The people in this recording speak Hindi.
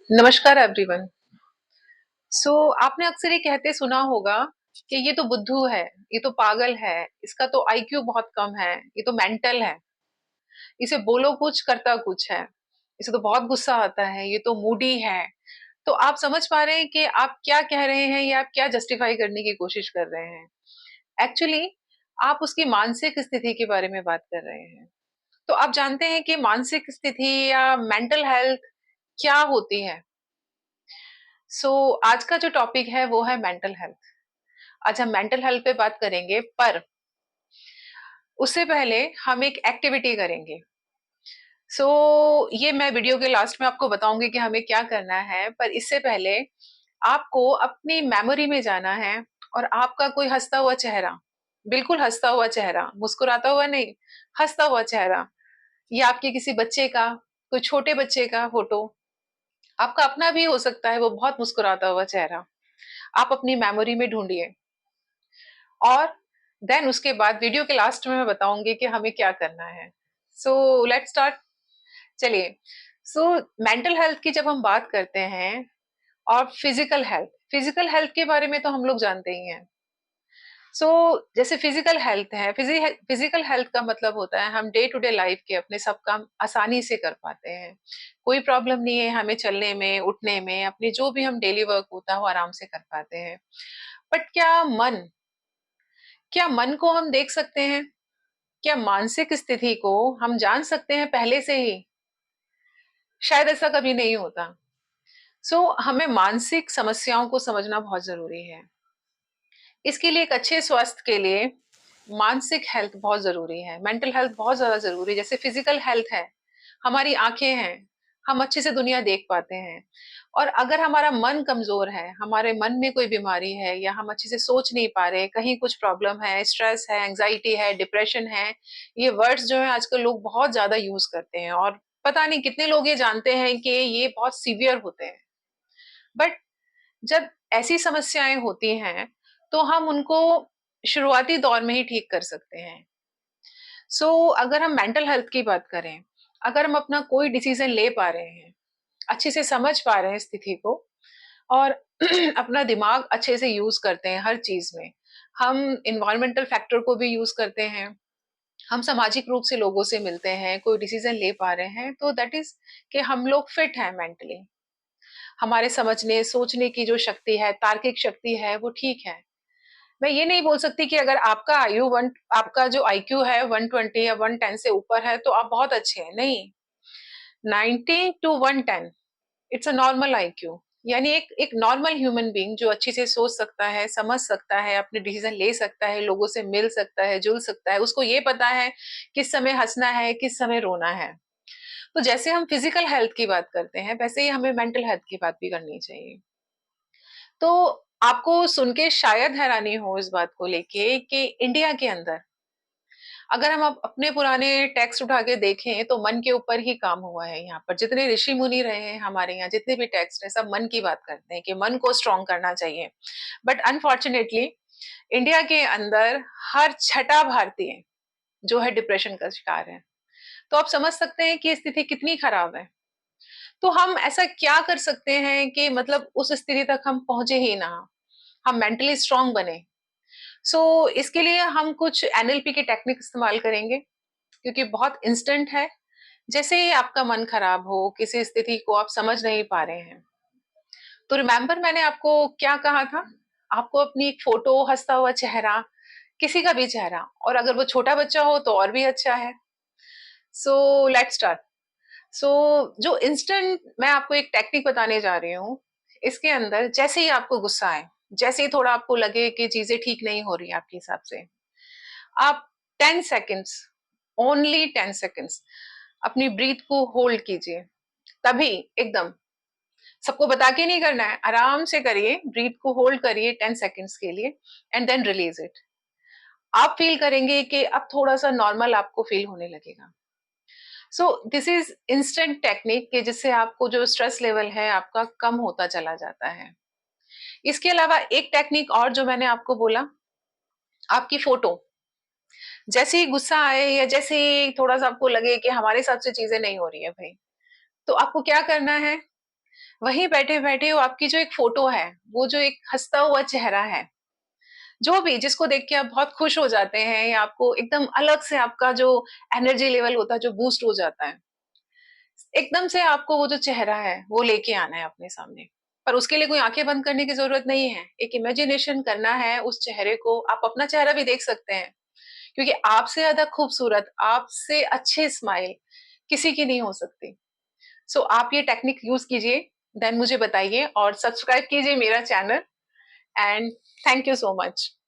नमस्कार एवरीवन। आपने अक्सर ये कहते सुना होगा कि ये तो बुद्धू है, ये तो पागल है, इसका तो आईक्यू बहुत कम है, ये तो मेंटल है, इसे बोलो कुछ करता कुछ है, इसे तो बहुत गुस्सा आता है, ये तो मूडी है। तो आप समझ पा रहे हैं कि आप क्या कह रहे हैं या आप क्या जस्टिफाई करने की कोशिश कर रहे हैं। एक्चुअली आप उसकी मानसिक स्थिति के बारे में बात कर रहे हैं। तो आप जानते हैं कि मानसिक स्थिति या मेंटल हेल्थ क्या होती है। आज का जो टॉपिक है वो है मेंटल हेल्थ। आज हम मेंटल हेल्थ पे बात करेंगे, पर उससे पहले हम एक एक्टिविटी करेंगे। ये मैं वीडियो के लास्ट में आपको बताऊंगी कि हमें क्या करना है, पर इससे पहले आपको अपनी मेमोरी में जाना है और आपका कोई हंसता हुआ चेहरा, बिल्कुल हंसता हुआ चेहरा, मुस्कुराता हुआ नहीं, हंसता हुआ चेहरा, या आपके किसी बच्चे का, कोई छोटे बच्चे का फोटो, आपका अपना भी हो सकता है, वो बहुत मुस्कुराता हुआ चेहरा आप अपनी मेमोरी में ढूंढिए। और देन उसके बाद वीडियो के लास्ट में मैं बताऊंगी कि हमें क्या करना है। Let's start. चलिए। मेंटल हेल्थ की जब हम बात करते हैं, और फिजिकल हेल्थ के बारे में तो हम लोग जानते ही हैं। जैसे फिजिकल हेल्थ है, फिजिकल हेल्थ का मतलब होता है हम डे टू डे लाइफ के अपने सब काम आसानी से कर पाते हैं। कोई प्रॉब्लम नहीं है हमें चलने में, उठने में, अपने जो भी हम डेली वर्क होता है वो आराम से कर पाते हैं। बट क्या मन को हम देख सकते हैं? क्या मानसिक स्थिति को हम जान सकते हैं पहले से ही? शायद ऐसा कभी नहीं होता। हमें मानसिक समस्याओं को समझना बहुत जरूरी है। इसके लिए एक अच्छे स्वास्थ्य के लिए मानसिक हेल्थ बहुत जरूरी है, मेंटल हेल्थ बहुत ज्यादा जरूरी है। जैसे फिजिकल हेल्थ है, हमारी आंखें हैं, हम अच्छे से दुनिया देख पाते हैं। और अगर हमारा मन कमजोर है, हमारे मन में कोई बीमारी है, या हम अच्छे से सोच नहीं पा रहे, कहीं कुछ प्रॉब्लम है, स्ट्रेस है, एंजाइटी है, डिप्रेशन है, ये वर्ड्स जो है आजकल लोग बहुत ज्यादा यूज करते हैं, और पता नहीं कितने लोग ये जानते हैं कि ये बहुत सीवियर होते हैं। बट जब ऐसी समस्याएं होती हैं तो हम उनको शुरुआती दौर में ही ठीक कर सकते हैं। अगर हम मेंटल हेल्थ की बात करें, अगर हम अपना कोई डिसीजन ले पा रहे हैं, अच्छे से समझ पा रहे हैं स्थिति को, और अपना दिमाग अच्छे से यूज करते हैं हर चीज में, हम इन्वायरमेंटल फैक्टर को भी यूज करते हैं, हम सामाजिक रूप से लोगों से मिलते हैं, कोई डिसीजन ले पा रहे हैं, तो दैट इज कि हम लोग फिट हैं मेंटली। हमारे समझने सोचने की जो शक्ति है, तार्किक शक्ति है, वो ठीक है। मैं ये नहीं बोल सकती कि अगर आपका जो आईक्यू है 120 या 110 से ऊपर है तो आप बहुत अच्छे हैं, नहीं। 90 to 110 it's a normal IQ. यानी एक नॉर्मल ह्यूमन बीइंग जो अच्छी से सोच सकता है, समझ सकता है, अपने डिसीजन ले सकता है, लोगों से मिल सकता है, जुल सकता है, उसको ये पता है किस समय हंसना है, किस समय रोना है। तो जैसे हम फिजिकल हेल्थ की बात करते हैं, वैसे ही हमें मेंटल हेल्थ की बात भी करनी चाहिए। तो आपको सुन के शायद हैरानी हो इस बात को लेके कि इंडिया के अंदर अगर हम अपने पुराने टेक्स्ट उठा के देखें तो मन के ऊपर ही काम हुआ है। यहाँ पर जितने ऋषि मुनि रहे हैं हमारे यहाँ, जितने भी टेक्स्ट है, सब मन की बात करते हैं कि मन को स्ट्रांग करना चाहिए। बट अनफॉर्चुनेटली इंडिया के अंदर हर छठा भारतीय जो है डिप्रेशन का शिकार है। तो आप समझ सकते हैं कि स्थिति कितनी खराब है। तो हम ऐसा क्या कर सकते हैं कि मतलब उस स्थिति तक हम पहुंचे ही ना, हम मेंटली स्ट्रांग बने। इसके लिए हम कुछ एनएलपी की टेक्निक इस्तेमाल करेंगे, क्योंकि बहुत इंस्टेंट है। जैसे ही आपका मन खराब हो, किसी स्थिति को आप समझ नहीं पा रहे हैं, तो रिमेंबर मैंने आपको क्या कहा था? आपको अपनी एक फोटो, हंसता हुआ चेहरा, किसी का भी चेहरा, और अगर वो छोटा बच्चा हो तो और भी अच्छा है। Let's start. जो इंस्टेंट मैं आपको एक टेक्निक बताने जा रही हूँ, इसके अंदर जैसे ही आपको गुस्सा आए, जैसे ही थोड़ा आपको लगे कि चीजें ठीक नहीं हो रही आपके हिसाब से, आप 10 सेकेंड्स, ओनली 10 सेकेंड्स अपनी ब्रीथ को होल्ड कीजिए। तभी एकदम, सबको बता के नहीं करना है, आराम से करिए, ब्रीथ को होल्ड करिए 10 सेकेंड्स के लिए, एंड देन रिलीज इट। आप फील करेंगे कि अब थोड़ा सा नॉर्मल आपको फील होने लगेगा। दिस इज इंस्टेंट टेक्निक कि जिससे आपको जो स्ट्रेस लेवल है आपका कम होता चला जाता है। इसके अलावा एक टेक्निक और जो मैंने आपको बोला, आपकी फोटो, जैसे ही गुस्सा आए या जैसे ही थोड़ा सा आपको लगे कि हमारे हिसाब से चीजें नहीं हो रही है भाई, तो आपको क्या करना है? वहीं बैठे-बैठे वो आपकी जो एक फ़ोटो है, वो जो एक हँसता हुआ चेहरा है, जो भी जिसको देख के आप बहुत खुश हो जाते हैं या आपको एकदम अलग से आपका जो एनर्जी लेवल होता है, जो बूस्ट हो जाता है। एकदम से आपको वो जो चेहरा है, वो लेके आना है अपने सामने। पर उसके लिए कोई आँखें बंद करने की ज़रूरत नहीं है। एक इमेजिनेशन करना है उस चेहरे को, आप अपना चेहरा भी देख सकते हैं। क्योंकि आपसे ज़्यादा खूबसूरत, आपसे अच्छे स्माइल किसी की नहीं हो सकती। सो आप ये टेक्निक यूज़ कीजिए, देन मुझे बताइए और सब्सक्राइब कीजिए मेरा channel and thank you so much.